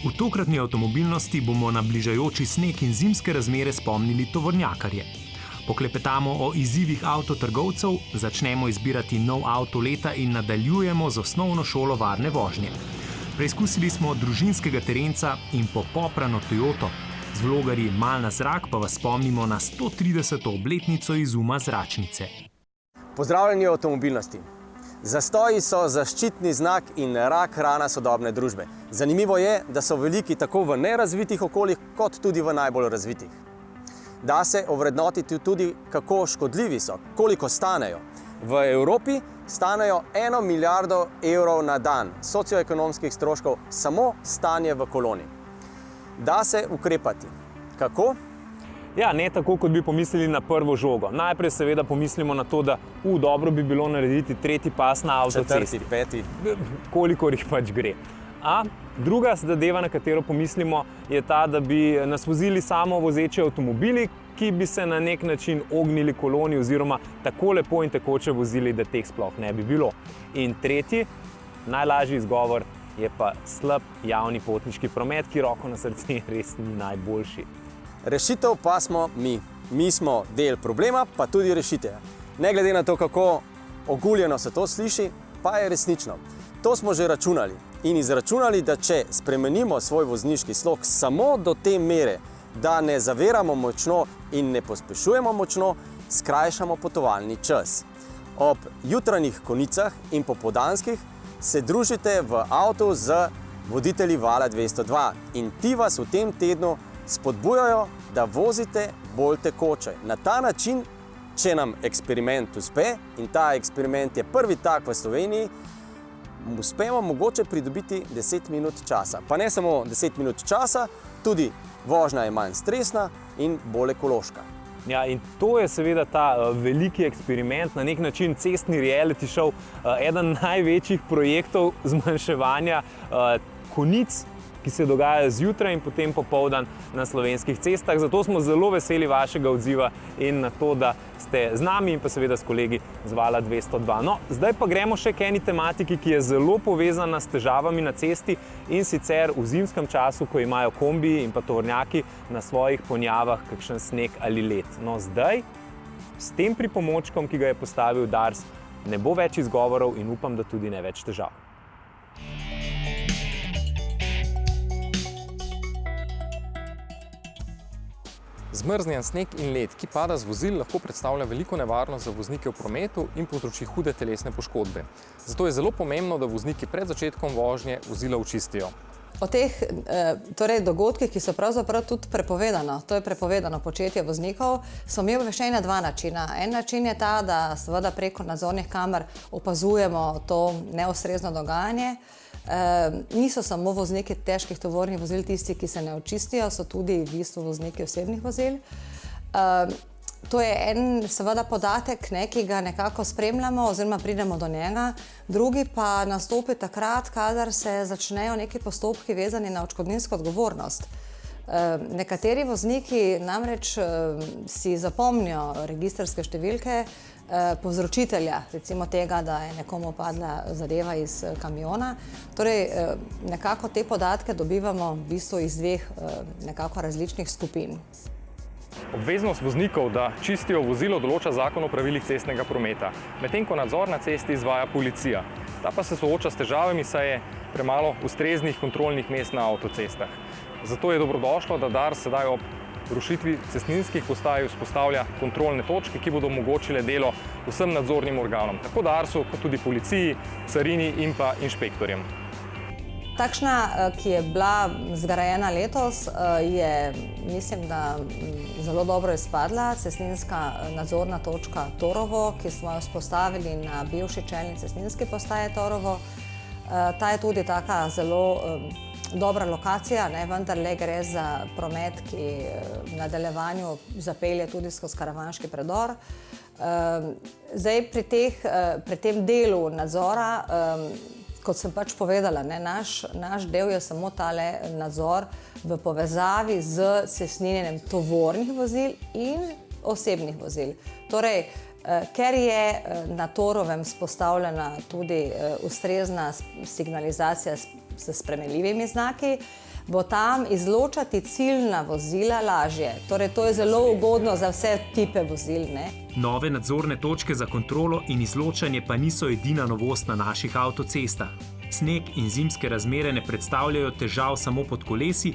V tokratni avtomobilnosti bomo na bližajoči sneg in zimske razmere spomnili tovornjakarje. Poklepetamo o izzivih avtotrgovcev, začnemo izbirati nov avto leta in nadaljujemo z osnovno šolo varne vožnje. Preizkusili smo družinskega terenca in popoprano Toyoto. Z vlogarji Mal na zrak pa vas spomnimo na 130. obletnico izuma zračnice. Pozdravljeni v avtomobilnosti. Zastoji so zaščitni znak in rak rana sodobne družbe. Zanimivo je, da so veliki tako v nerazvitih okoljih, kot tudi v najbolj razvitih. Da se ovrednotiti tudi, kako škodljivi so, koliko stanejo. V Evropi stanejo 1 milijardo evrov na dan socioekonomskih stroškov samo stanje v koloni. Da se ukrepati. Kako? Ja, ne tako, kot bi pomislili na prvo žogo. Najprej seveda pomislimo na to, da dobro bi bilo narediti tretji pas na avtocesti. 4., 5. Kolikor jih pač gre. A druga zadeva, na katero pomislimo, je ta, da bi nas vozili samo vozeči avtomobili, ki bi se na nek način ognili koloni oziroma tako lepo in tekoče vozili, da teh sploh ne bi bilo. In tretji, najlažji izgovor, je pa slab javni potniški promet, ki roko na srce res ni najboljši. Rešitev pa smo mi. Mi smo del problema, pa tudi rešitev. Ne glede na to, kako oguljeno se to sliši, pa je resnično. To smo že računali in izračunali, da če spremenimo svoj vozniški slog samo do te mere, da ne zaviramo močno in ne pospešujemo močno, skrajšamo potovalni čas. Ob jutranjih konicah in popoldanskih se družite v avtu z voditelji Vala 202 in ti vas v tem tednu spodbujajo, da vozite bolj tekoče. Na ta način, če nam eksperiment uspe, in ta eksperiment je prvi tak v Sloveniji, uspemo mogoče pridobiti 10 minut časa. Pa ne samo 10 minut časa, tudi vožnja je manj stresna in bolj ekološka. Ja, in to je seveda ta veliki eksperiment, na nek način cestni reality show, eden največjih projektov zmanjševanja konic, ki se dogaja zjutraj in potem popoldan na slovenskih cestah. Zato smo zelo veseli vašega odziva in na to, da ste z nami in pa seveda s kolegi z Vala 202. No, zdaj pa gremo še k eni tematiki, ki je zelo povezana s težavami na cesti in sicer v zimskem času, ko imajo kombiji in pa tovornjaki na svojih ponjavah kakšen sneg ali led. No, zdaj s tem pripomočkom, ki ga je postavil Dars, ne bo več izgovorov in upam, da tudi ne več težav. Zmrznjen sneg in led, ki pada z vozil, lahko predstavlja veliko nevarnost za voznike v prometu in povzroči hude telesne poškodbe. Zato je zelo pomembno, da vozniki pred začetkom vožnje vozila očistijo. O teh dogodkih, ki so pravzaprav tudi prepovedano, to je prepovedano početje voznikov, smo mi obveščeni na dva načina. En način je ta, da seveda preko nadzornih kamer opazujemo to neustrezno dogajanje. Niso samo vozniki težkih tovornih vozil tisti, ki se ne očistijo, so tudi v bistvu vozniki osebnih vozil. To je en seveda podatek, ki ga nekako spremljamo oziroma pridemo do njega. Drugi pa nastopi takrat, kadar se začnejo neki postopki vezani na odškodninsko odgovornost. Nekateri vozniki namreč si zapomnijo registrske številke povzročitelja, recimo tega, da je nekomu padla zadeva iz kamiona. Torej, nekako te podatke dobivamo v bistvu iz dveh nekako različnih skupin. Obveznost voznikov, da čistijo vozilo, določa Zakon o pravilih cestnega prometa, medtem ko nadzor na cesti izvaja policija. Ta pa se sooča s težavami, saj je premalo ustreznih kontrolnih mest na avtocestah. Zato je dobrodošlo, da Dars sedaj ob rušitvi cestninskih postaj vzpostavlja kontrolne točke, ki bodo omogočile delo vsem nadzornim organom, tako Darsu, kot tudi policiji, carini in pa inšpektorjem. Takšna, ki je bila zgrajena letos, je, mislim, da zelo dobro izpadla. Cestninska nadzorna točka Torovo, ki smo jo vzpostavili na bivši čelni cestninski postaji Torovo. Ta je tudi taka zelo dobra lokacija, vendarle gre za promet, ki v nadaljevanju zapelje tudi skozi Karavanški predor. Zdaj pri tem delu nadzora, kot sem pač povedala, naš del je samo tale nadzor v povezavi z cestninjenjem tovornih vozil in osebnih vozil. Torej, ker je na Torovem vzpostavljena tudi ustrezna signalizacija s spremenljivimi znaki, bo tam izločati ciljna vozila lažje. Torej, to je zelo ugodno za vse tipe vozil, ne? Nove nadzorne točke za kontrolo in izločanje pa niso edina novost na naših avtocestah. Sneg in zimske razmere ne predstavljajo težav samo pod kolesi,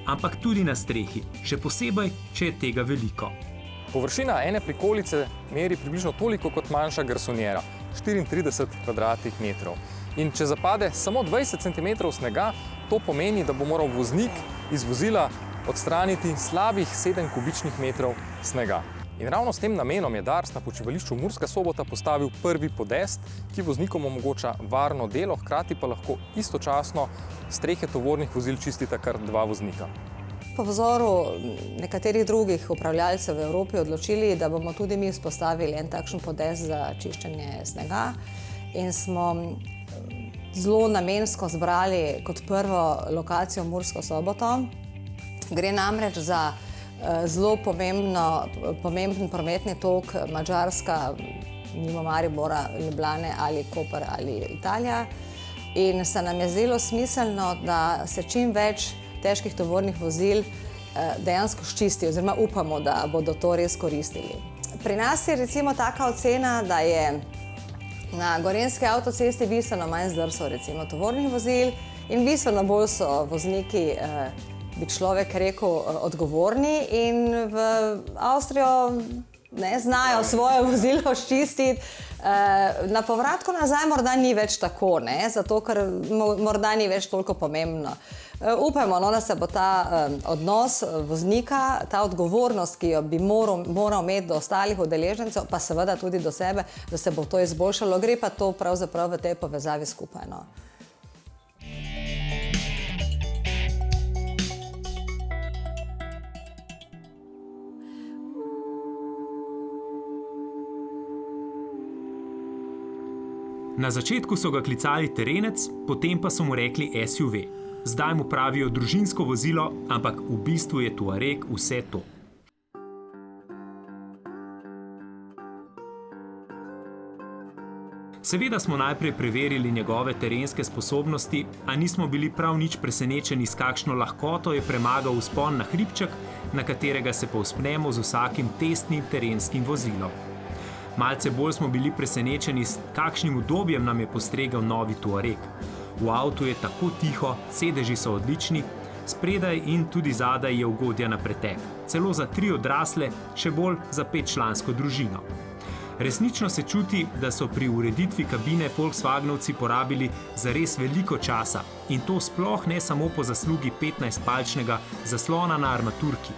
ampak tudi na strehi, še posebej, če je tega veliko. Površina ene prikolice meri približno toliko kot manjša garsonjera, 34 kvadratnih metrov. In če zapade samo 20 cm snega, to pomeni, da bo moral voznik iz vozila odstraniti slabih 7 kubičnih metrov snega. In ravno s tem namenom je Dars na počivališču Murska Sobota postavil prvi podest, ki voznikom omogoča varno delo, hkrati pa lahko istočasno strehe tovornih vozil čistita kar 2 voznika. Po vzoru nekaterih drugih upravljalcev v Evropi odločili, da bomo tudi mi vzpostavili en takšen podest za čiščenje snega in smo zelo namensko zbrali kot prvo lokacijo Mursko Soboto. Gre namreč za zelo pomemben prometni tok Madžarska, mimo Maribora, Ljubljane ali Koper ali Italija. In se nam je zdelo smiselno, da se čim več težkih tovornih vozil dejansko ščisti, oziroma upamo, da bodo to res koristili. Pri nas je recimo taka ocena, da je na gorenjski avtocesti bistveno manj zdrsov recimo tovornih vozil in bistveno bolj so vozniki bi človek rekel, odgovorni in v Avstrijo znajo svoje vozilo ščistiti. Na povratku nazaj morda ni več tako, zato ker morda ni več toliko pomembno. Upajmo, da se bo ta odnos voznika, ta odgovornost, ki jo bi moral imeti do ostalih udeležencev, pa seveda tudi do sebe, da se bo to izboljšalo. Gre pa to pravzaprav v tej povezavi skupaj. Na začetku so ga klicali terenec, potem pa so mu rekli SUV. Zdaj mu pravijo družinsko vozilo, ampak v bistvu je Tuareg vse to. Seveda smo najprej preverili njegove terenske sposobnosti, a nismo bili prav nič presenečeni, s kakšno lahkoto je premagal vzpon na hribček, na katerega se povzpnemo z vsakim testnim terenskim vozilom. Malce bolj smo bili presenečeni, s kakšnim udobjem nam je postregel novi Tuareg. V avtu je tako tiho, sedeži so odlični, spredaj in tudi zadaj je ugodja na pretek. Celo za 3 odrasle, še bolj za 5-člansko družino. Resnično se čuti, da so pri ureditvi kabine Volkswagenovci porabili zares veliko časa in to sploh ne samo po zaslugi 15-palčnega zaslona na armaturki.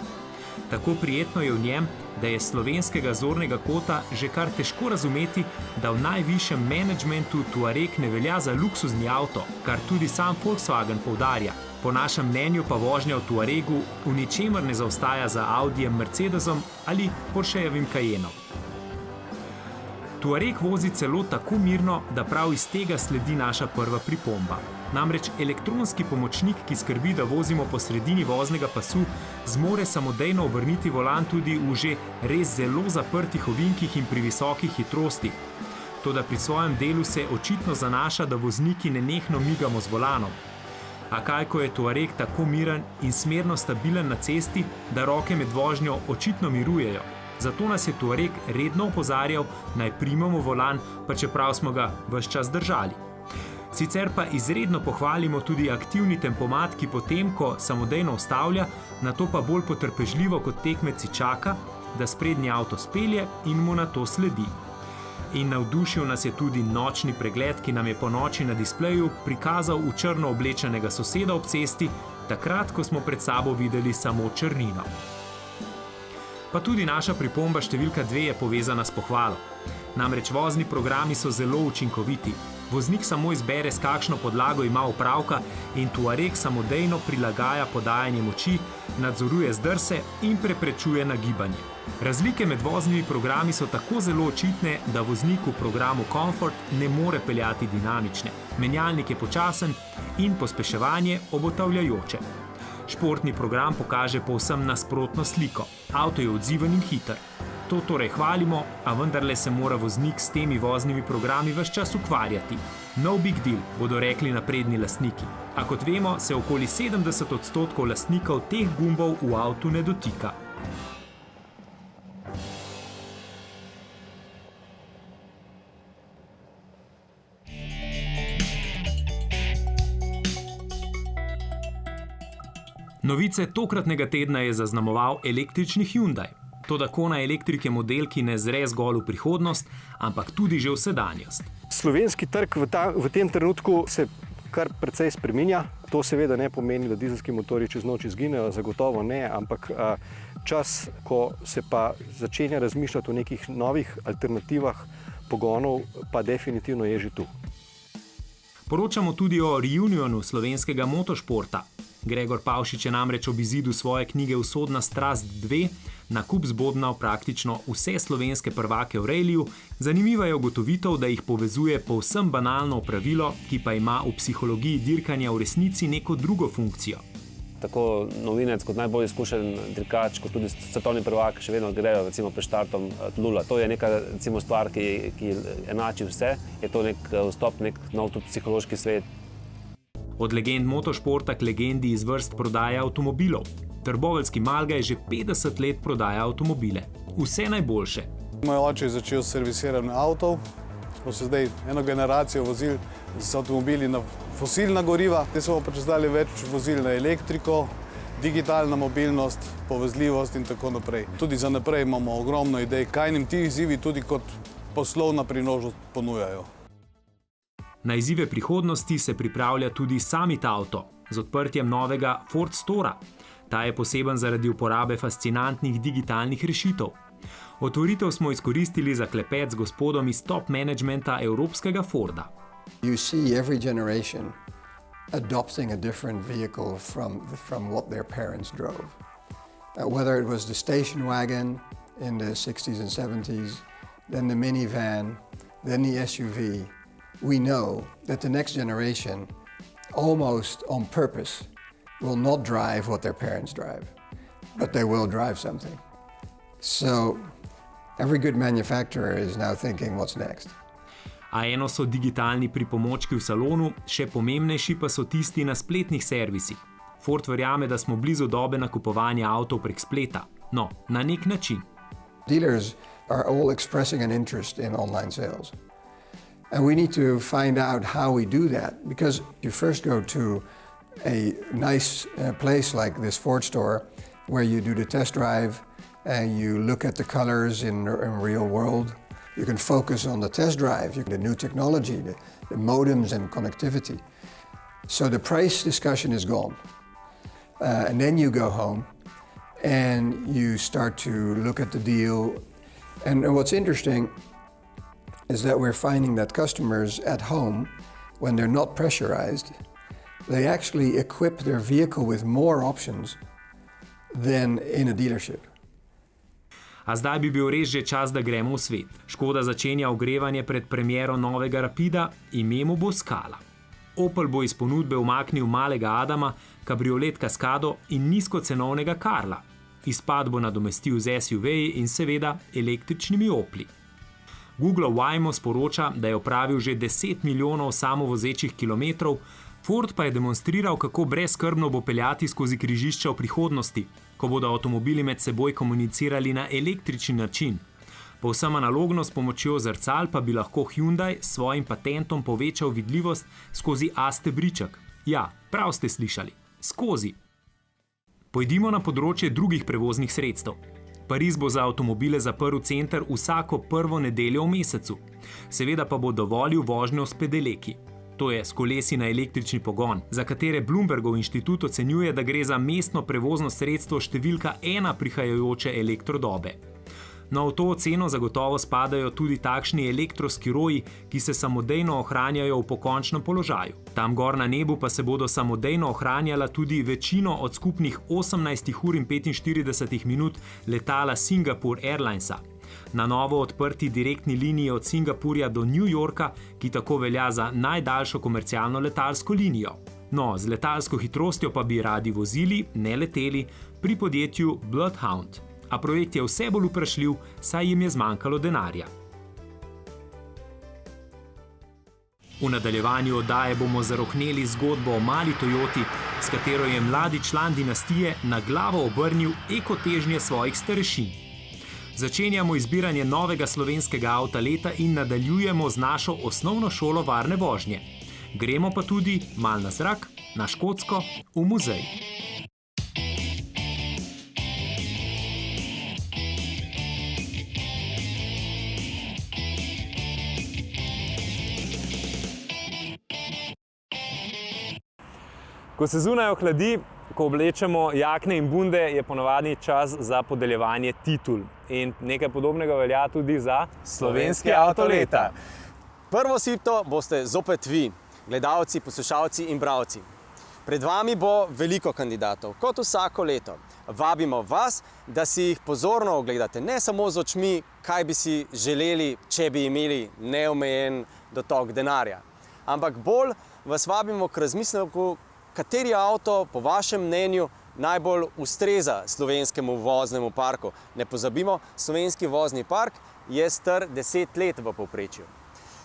Tako prijetno je v njem, da je s slovenskega zornega kota že kar težko razumeti, da v najvišjem menedžmentu Tuareg ne velja za luksuzni avto, kar tudi sam Volkswagen poudarja. Po našem mnenju pa vožnja v Tuaregu v ničemer ne zaostaja za Audijem, Mercedesom ali Porschejevim Cayennom. Tuareg vozi celo tako mirno, da prav iz tega sledi naša prva pripomba. Namreč elektronski pomočnik, ki skrbi, da vozimo po sredini voznega pasu, zmore samodejno obrniti volan tudi v že res zelo zaprtih ovinkih in pri visokih hitrostih. Toda pri svojem delu se očitno zanaša, da vozniki nenehno migamo z volanom. A kaj, ko je Tuareg tako miren in smerno stabilen na cesti, da roke med vožnjo očitno mirujejo. Zato nas je Tuareg redno opozarjal, naj primemo volan, pa čeprav smo ga ves čas držali. Sicer pa izredno pohvalimo tudi aktivni tempomat, ki potem, ko samodejno ustavlja, nato pa bolj potrpežljivo kot tekmeci čaka, da sprednji avto spelje in mu nato sledi. In navdušil nas je tudi nočni pregled, ki nam je po noči na displeju prikazal v črno oblečenega soseda ob cesti, takrat, ko smo pred sabo videli samo črnino. Pa tudi naša pripomba številka 2 je povezana s pohvalo. Namreč vozni programi so zelo učinkoviti. Voznik samo izbere, s kakšno podlago ima opravka in Tuareg samodejno prilagaja podajanje moči, nadzoruje zdrse in preprečuje nagibanje. Razlike med voznimi programi so tako zelo očitne, da voznik v programu Comfort ne more peljati dinamične. Menjalnik je počasen in pospeševanje obotavljajoče. Športni program pokaže povsem nasprotno sliko. Avto je odziven in hiter. To torej hvalimo, a vendarle se mora voznik s temi voznimi programi ves čas ukvarjati. No big deal, bodo rekli napredni lastniki. A kot vemo, se okoli 70% lastnikov teh gumbov v avtu ne dotika. Novice tokratnega tedna je zaznamoval električni Hyundai. Toda kona elektrike model, ki ne zre zgolj v prihodnost, ampak tudi že v sedanjost. Slovenski trg v tem trenutku se kar precej spreminja. To seveda ne pomeni, da dizelski motorji čez noč izginejo, zagotovo ne, ampak čas, ko se pa začenja razmišljati o nekih novih alternativah pogonov, pa definitivno je že tu. Poročamo tudi o reunionu slovenskega motošporta. Gregor Pavšič je namreč ob izidu svoje knjige Usodna strast 2 na kup zbobnal praktično vse slovenske prvake v ralliju. Zanimiva je ugotovitev, da jih povezuje povsem banalno opravilo, ki pa ima v psihologiji dirkanja v resnici neko drugo funkcijo. Tako novinec kot najbolj izkušen dirkač, kot tudi svetovni prvak še vedno grejo recimo pred štartom nula. To je neka recimo stvar, ki enači vse. Je to nek vstop, nek nov tudi psihološki svet. Od legend motošporta k legendi iz vrst prodaje avtomobilov. Trboveljski Malga je že 50 let prodaja avtomobile. Vse najboljše. Moj oče je začel s servisiranjem avtov. Smo se zdaj eno generacijo vozili z avtomobili na fosilna goriva. Zdaj smo pa čez dalje več vozili na elektriko, digitalna mobilnost, povezljivost in tako naprej. Tudi za naprej imamo ogromno idej, kaj nam ti izzivi tudi kot poslovna priložnost ponujajo. Na izzive prihodnosti se pripravlja tudi Summit Auto z odprtjem novega Ford Stora. Ta je poseben zaradi uporabe fascinantnih digitalnih rešitev. Otvoritev smo izkoristili za klepet z gospodom iz top managementa evropskega Forda. You see every generation adopting a different vehicle from what their parents drove. Whether it was the station wagon in the 60s and 70s, then the minivan, then the SUV. We know that the next generation, almost on purpose, will not drive what their parents drive, but they will drive something. So every good manufacturer is now thinking what's next. A eno so digitalni pripomočki v salonu, še pomembnejši pa so tisti na spletnih servisih. Ford verjame, da smo blizu dobe nakupovanja avtov prek spleta. No, na nek način. Dealers are all expressing an interest in online sales. And we need to find out how we do that, because you first go to a nice place like this Ford store where you do the test drive and you look at the colors in real world. You can focus on the test drive, the new technology, the modems and connectivity. So the price discussion is gone. And then you go home and you start to look at the deal. And what's interesting is that we're finding that customers at home, when they're not pressurized, they actually equip their vehicle with more options than in a dealership. A zdaj bi bil res že čas, da gremo v svet. Škoda začenja ogrevanje pred premiero novega Rapida, ime mu bo Scala. Opel bo iz ponudbe umaknil malega Adama, kabriolet Cascado in nizkocenovnega Karla. Izpad bo nadomestil z SUV-ji in seveda električnimi Opli. Google Waymo sporoča, da je opravil že 10 milijonov samovozečih kilometrov, Ford pa je demonstriral, kako brezskrbno bo peljati skozi križišča v prihodnosti, ko bodo avtomobili med seboj komunicirali na električni način. Povsem analogno s pomočjo zrcal pa bi lahko Hyundai s svojim patentom povečal vidljivost skozi A-stebriček. Ja, prav ste slišali. Skozi. Pojdimo na področje drugih prevoznih sredstev. Pariz bo za avtomobile zaprl center vsako prvo nedeljo v mesecu. Seveda pa bo dovolil vožnjo s pedeleki. To je s kolesi na električni pogon, za katere Bloombergov inštitut ocenjuje, da gre za mestno prevozno sredstvo številka 1 prihajajoče elektrodobe. No, v to oceno zagotovo spadajo tudi takšni elektroskiroji, ki se samodejno ohranjajo v pokončnem položaju. Tam gor na nebu pa se bodo samodejno ohranjala tudi večino od skupnih 18 ur in 45 minut letala Singapore Airlinesa. Na novo odprti direktni liniji od Singapurja do New Yorka, ki tako velja za najdaljšo komercialno letalsko linijo. No, z letalsko hitrostjo pa bi radi vozili, ne leteli, pri podjetju Bloodhound. A projekt je vse bolj vprašljiv, saj jim je zmanjkalo denarja. V nadaljevanju oddaje bomo zarohneli zgodbo o mali Toyoti, s katero je mladi član dinastije na glavo obrnil ekotežnje svojih starešin. Začenjamo izbiranje novega slovenskega avta leta in nadaljujemo z našo osnovno šolo varne vožnje. Gremo pa tudi malo na zrak, na Škotsko, v muzej. Ko se zunaj ohladi, ko oblečemo jakne in bunde, je ponavadi čas za podeljevanje titul. In nekaj podobnega velja tudi za slovenski avto leta. Prvo sito boste zopet vi, gledalci, poslušalci in bralci. Pred vami bo veliko kandidatov, kot vsako leto. Vabimo vas, da si jih pozorno ogledate, ne samo z očmi, kaj bi si želeli, če bi imeli neomejen dotok denarja. Ampak bolj vas vabimo k razmisleku, kateri avto po vašem mnenju najbolj ustreza slovenskemu voznemu parku. Ne pozabimo, slovenski vozni park je star 10 let v povprečju.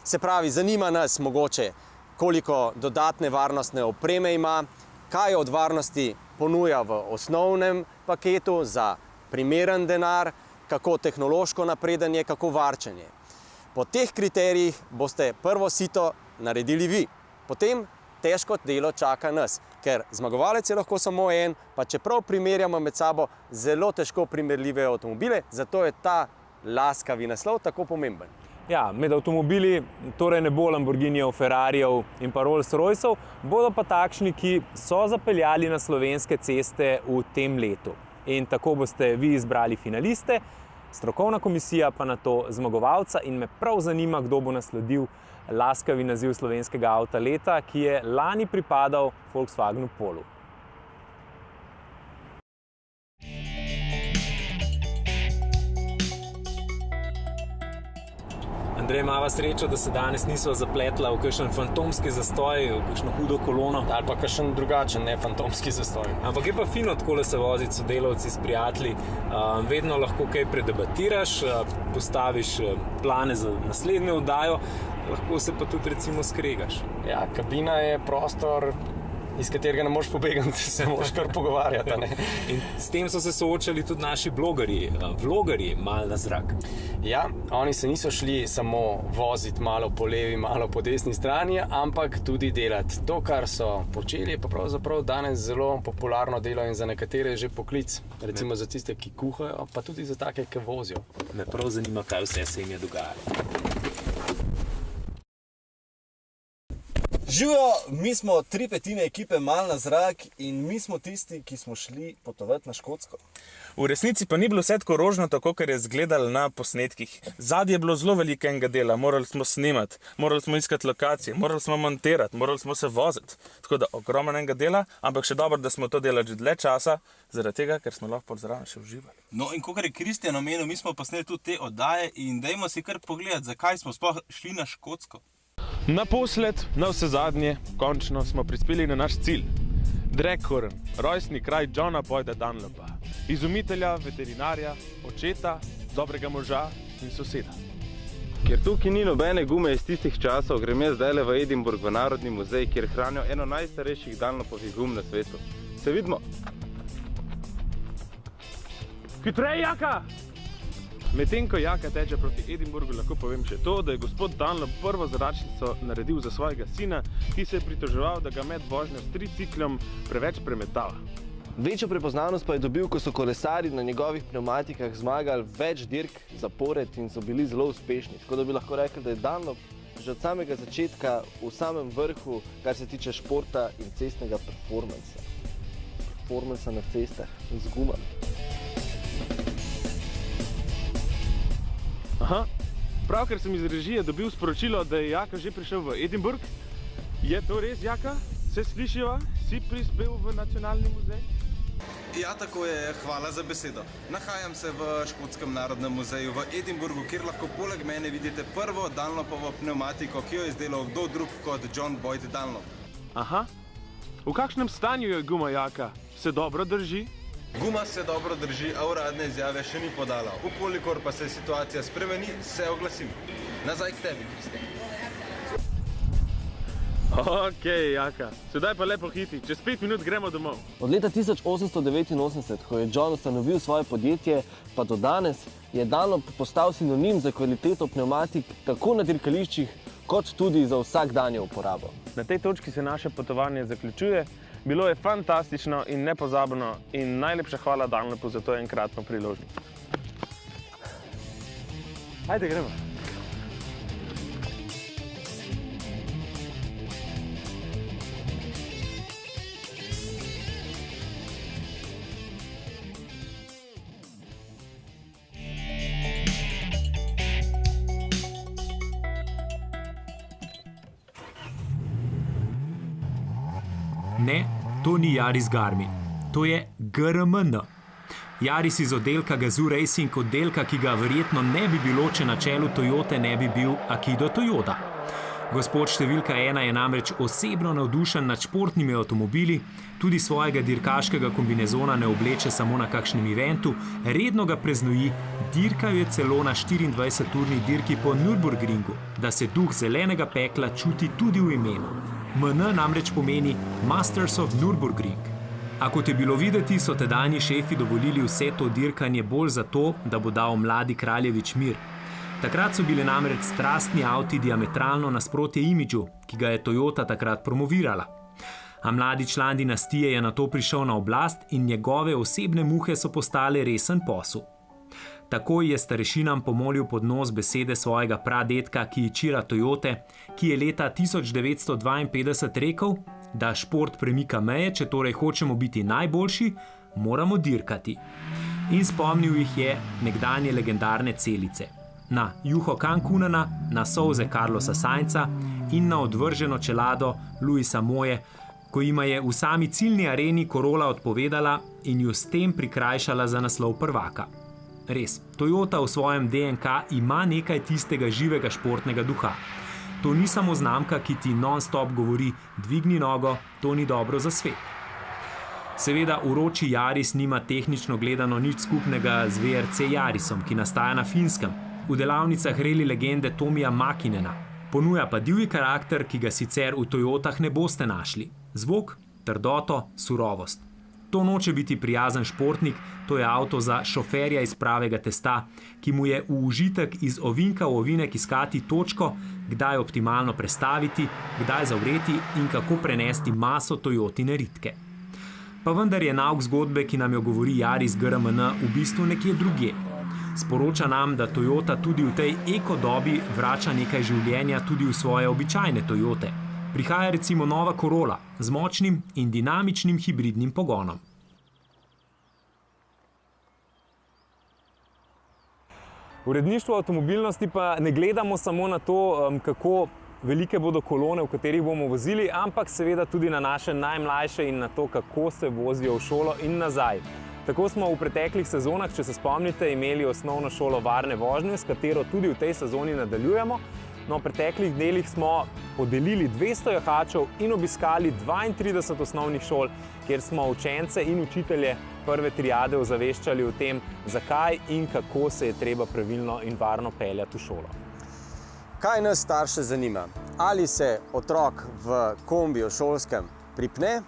Se pravi, zanima nas mogoče, koliko dodatne varnostne opreme ima, kaj od varnosti ponuja v osnovnem paketu za primeren denar, kako tehnološko napreden je, kako varčen je. Po teh kriterijih boste prvo sito naredili vi. Potem težko delo čaka nas, ker zmagovalec je lahko samo en, pa čeprav primerjamo med sabo zelo težko primerljive avtomobile, zato je ta laskavi naslov tako pomemben. Ja, med avtomobili torej ne bo Lamborghinijev, Ferrarijev in pa Rolls-Royceov, bodo pa takšni, ki so zapeljali na slovenske ceste v tem letu. In tako boste vi izbrali finaliste, strokovna komisija pa nato zmagovalca in me prav zanima, kdo bo nasledil laskavi naziv slovenskega avta leta, ki je lani pripadal Volkswagenu Polu. Andrej, imava srečo, da se danes nisva zapletla v kakšen fantomski zastoj, v kakšno hudo kolono. Ali pa kakšen drugačen, ne fantomski zastoj. Ampak je pa fino takole se voziti s sodelavci, s prijatelji. Vedno lahko kaj predebatiraš, postaviš plane za naslednjo oddajo, lahko se pa tudi recimo skregaš. Ja, kabina je prostor, iz katerega ne moreš pobegati, se moraš kar pogovarjati. Ne? In s tem so se soočali tudi naši vlogerji malo na zrak. Ja, oni se niso šli samo voziti malo po levi, malo po desni strani, ampak tudi delati. To, kar so počeli, je pa pravzaprav danes zelo popularno delo in za nekatere je že poklic. Recimo za tiste, ki kuhajo, pa tudi za take, ki vozijo. Me prav zanima, kaj vse se jim je dogajalo. Živijo, mi smo 3/5 ekipe Malo na zrak in mi smo tisti, ki smo šli potovati na Škotsko. V resnici pa ni bilo vse tako rožnato, kakor je izgledalo na posnetkih. Zadnje je bilo zelo velikega dela, morali smo snemati, morali smo iskati lokacije, morali smo montirati, morali smo se voziti. Tako da ogromnega dela, ampak še dobro, da smo to delali že dlje časa, zaradi tega, ker smo lahko zraven še uživali. No in kakor je Kristjan omenil, mi smo posneli tudi te oddaje in dajmo si kar pogledati, zakaj smo sploh šli na Škotsko. Naposled, na vse zadnje, končno smo prispeli na naš cilj. Dreghorn, rojstni kraj Johna Boyda Dunlopa, izumitelja, veterinarja, očeta, dobrega moža in soseda. Ker tukaj ni nobene gume iz tistih časov, grem jaz zdajle v Edinburgh, v Narodni muzej, kjer hranijo eno najstarejših Dunlopovih gum na svetu. Se vidimo? Hitrej, Jaka! Medtem ko Jaka teče proti Edinburgu, lahko povem še to, da je gospod Dunlop prvo zračnico naredil za svojega sina, ki se je pritoževal, da ga med vožnjo s triciklom preveč premetava. Večjo prepoznavnost pa je dobil, ko so kolesarji na njegovih pneumatikah zmagali več dirk zapored in so bili zelo uspešni. Tako da bi lahko rekli, da je Dunlop že od samega začetka v samem vrhu, kar se tiče športa in cestnega performansa. Performansa na cestah z gumami. Aha, pravkar sem iz režije dobil sporočilo, da je Jaka že prišel v Edinburgh. Je to res, Jaka? Se slišiva? Si prispel v Nacionalni muzej? Ja, tako je, hvala za besedo. Nahajam se v Škotskem narodnem muzeju v Edinburgu, kjer lahko poleg mene vidite prvo Dunlopovo pneumatiko, ki jo je izdelal kdo drug kot John Boyd Dunlop. Aha, v kakšnem stanju je guma Jaka? Se dobro drži? Guma se dobro drži, a uradne izjave še ni podala. Ukolikor pa se situacija spremeni, se oglasim. Nazaj k tebi, Kristjan. Ok, Jaka, sedaj pa lepo hiti, čez 5 minut gremo domov. Od leta 1889, ko je John ustanovil svoje podjetje, pa do danes je Dunlop postal sinonim za kvaliteto pnevmatik tako na dirkališčih, kot tudi za vsakdanjo uporabo. Na tej točki se naše potovanje zaključuje. Bilo je fantastično in nepozabno in najlepša hvala Dunlopu za to enkratno priložnost. Ajde, gremo. Ne, to ni Yaris Garmin, to je GRMN. Yaris iz oddelka Gazoo Racing, oddelka, ki ga verjetno ne bi bilo, če na čelu Toyote ne bi bil Akio Toyoda. Gospod številka 1 je namreč osebno navdušen nad športnimi avtomobili, tudi svojega dirkaškega kombinezona ne obleče samo na kakšnem eventu, redno ga preznoji, dirkal je celo na 24-urni dirki po Nürburgringu, da se duh zelenega pekla čuti tudi v imenu. MN namreč pomeni Masters of Nürburgring. A kot je bilo videti, so tedanji šefi dovolili vse to dirkanje bolj zato, da bo dal mladi kraljevič mir. Takrat so bili namreč strastni avti diametralno nasprotje imidžu, ki ga je Toyota takrat promovirala. A mladi član dinastije je nato prišel na oblast in njegove osebne muhe so postale resen posel. Takoj je starešinam pomolil pod nos besede svojega pradetka Kiichira Toyote, ki je leta 1952 rekel, da šport premika meje, če torej hočemo biti najboljši, moramo dirkati. In spomnil jih je nekdanje legendarne celice. Na juho Cankunana, na solze Carlosa Sainza in na odvrženo čelado Luisa Moje, ko jima je v sami ciljni areni Corolla odpovedala in ju s tem prikrajšala za naslov prvaka. Res, Toyota v svojem DNK ima nekaj tistega živega športnega duha. To ni samo znamka, ki ti non-stop govori, dvigni nogo, to ni dobro za svet. Seveda uroči Yaris nima tehnično gledano nič skupnega z VRC Yarisom, ki nastaja na Finskem, v delavnicah reli legende Tomija Makinena. Ponuja pa divji karakter, ki ga sicer v Toyotah ne boste našli. Zvok, trdoto, surovost. To noče biti prijazen športnik, to je avto za šoferja iz pravega testa, ki mu je v užitek iz ovinka v ovinek iskati točko, kdaj optimalno prestaviti, kdaj zavreti in kako prenesti maso Toyotine ritke. Pa vendar je nauk zgodbe, ki nam jo govori Yaris GRMN, v bistvu nekje drugje. Sporoča nam, da Toyota tudi v tej ekodobi vrača nekaj življenja tudi v svoje običajne Toyote. Prihaja recimo nova Corolla z močnim in dinamičnim hibridnim pogonom. V uredništvu avtomobilnosti pa ne gledamo samo na to, kako velike bodo kolone, v katerih bomo vozili, ampak seveda tudi na naše najmlajše in na to, kako se vozijo v šolo in nazaj. Tako smo v preteklih sezonah, če se spomnite, imeli osnovno šolo varne vožnje, s katero tudi v tej sezoni nadaljujemo. No, v preteklih delih smo podelili 200 jahačev in obiskali 32 osnovnih šol, kjer smo učence in učitelje prve triade ozaveščali o tem, zakaj in kako se je treba pravilno in varno peljati v šolo. Kaj nas starše zanima? Ali se otrok v kombiju šolskem pripne,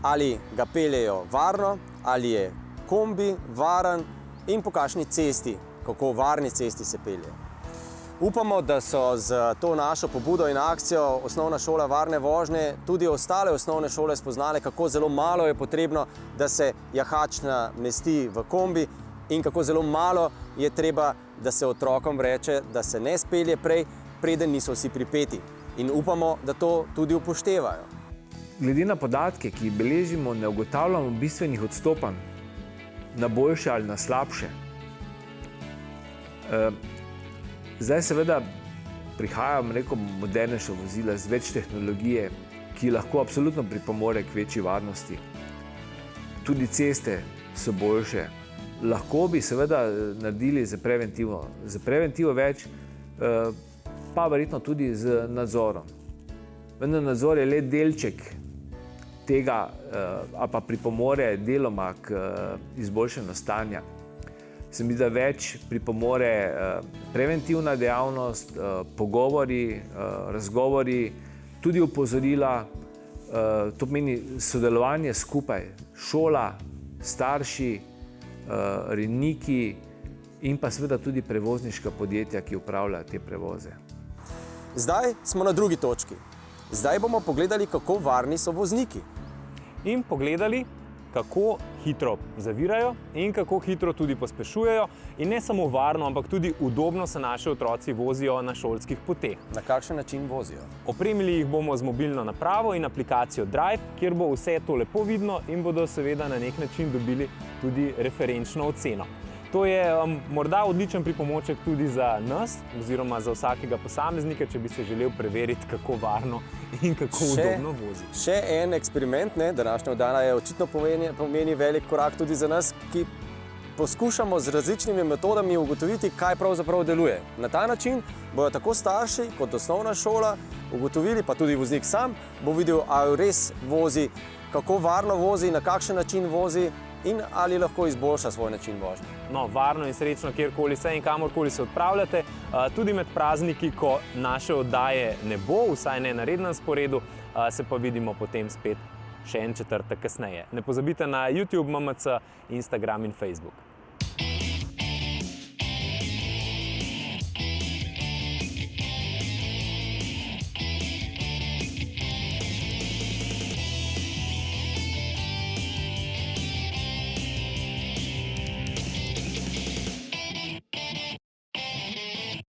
ali ga peljejo varno, ali je kombi varen in po kakšni cesti, kako varni cesti se peljejo. Upamo, da so z to našo pobudo in akcijo Osnovna šola varne vožnje tudi ostale osnovne šole spoznale, kako zelo malo je potrebno, da se jahač namesti v kombi in kako zelo malo je treba, da se otrokom reče, da se ne spelje prej, preden niso vsi pripeti. In upamo, da to tudi upoštevajo. Glede na podatke, ki jih beležimo, ne ugotavljamo bistvenih odstopanj na boljše ali na slabše. Zdaj seveda prihajajo, modernejša vozila z več tehnologije, ki lahko absolutno pripomore k večji varnosti. Tudi ceste so boljše. Lahko bi seveda naredili za preventivo več, pa verjetno tudi z nadzorom. Vendar nadzor je le delček tega ali pa pripomore deloma k izboljšanju stanja. Se mi zdi, da več pripomore preventivna dejavnost, pogovori, razgovori, tudi opozorila, to pomeni sodelovanje skupaj, šola, starši, rejniki in pa seveda tudi prevozniška podjetja, ki upravljajo te prevoze. Zdaj smo na drugi točki. Zdaj bomo pogledali, kako varni so vozniki. In pogledali, kako hitro zavirajo in kako hitro tudi pospešujejo. In ne samo varno, ampak tudi udobno se naši otroci vozijo na šolskih poteh. Na kakšen način vozijo? Opremili jih bomo z mobilno napravo in aplikacijo Drive, kjer bo vse to lepo vidno in bodo seveda na nek način dobili tudi referenčno oceno. To je morda odličen pripomoček tudi za nas, oziroma za vsakega posameznika, če bi se želel preveriti, kako varno in kako udobno vozi. Še en eksperiment, današnja oddana je očitno pomeni velik korak tudi za nas, ki poskušamo z različnimi metodami ugotoviti, kaj pravzaprav deluje. Na ta način bodo tako starši kot osnovna šola ugotovili, pa tudi voznik sam bo videl, ali res vozi, kako varno vozi, na kakšen način vozi in ali lahko izboljša svoj način vožnje. No, varno in srečno kjerkoli se in kamorkoli se odpravljate, tudi med prazniki, ko naše oddaje ne bo, vsaj ne na rednem sporedu, se pa vidimo potem spet še en četrtek kasneje. Ne pozabite na YouTube, MMC, Instagram in Facebook.